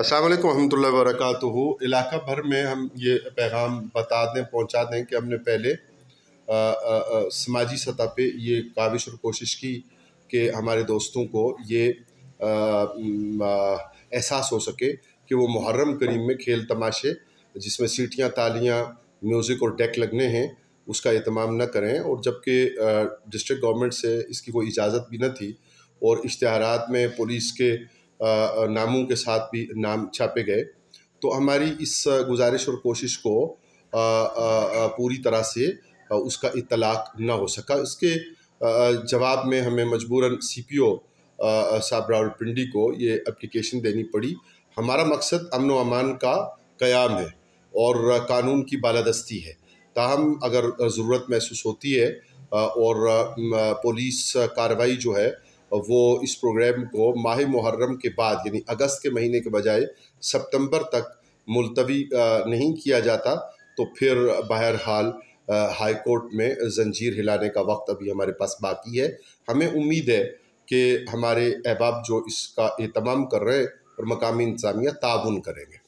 अस्सलाम वालेकुम रहमतुल्लाहि व बरकातुहू। इलाका भर में हम ये पैगाम बता दें, पहुंचा दें कि हमने पहले समाजी सतह पे ये काविश और कोशिश की कि हमारे दोस्तों को ये एहसास हो सके कि वो मुहर्रम करीम में खेल तमाशे जिसमें सीटियाँ, तालियाँ, म्यूज़िक और डेक लगने हैं उसका एहतमाम न करें। और जबकि डिस्ट्रिक्ट गवर्नमेंट से इसकी कोई इजाज़त भी न थी और इश्तिहारात में पुलिस के नामों के साथ भी नाम छापे गए, तो हमारी इस गुजारिश और कोशिश को पूरी तरह से उसका इत्तलाक न हो सका। इसके जवाब में हमें मजबूरन CPO साहब रावलपिंडी को ये एप्लीकेशन देनी पड़ी। हमारा मकसद अमन व अमान का क़याम है और कानून की बालादस्ती है। ताहम अगर ज़रूरत महसूस होती है और पुलिस कार्रवाई जो है वो इस प्रोग्राम को माह मुहर्रम के बाद यानी अगस्त के महीने के बजाय सितंबर तक मुलतवी नहीं किया जाता, तो फिर बहरहाल हाई कोर्ट में जंजीर हिलाने का वक्त अभी हमारे पास बाकी है। हमें उम्मीद है कि हमारे अहबाब जो इसका एहतमाम कर रहे हैं और मकामी इंतज़ामिया ताउन करेंगे।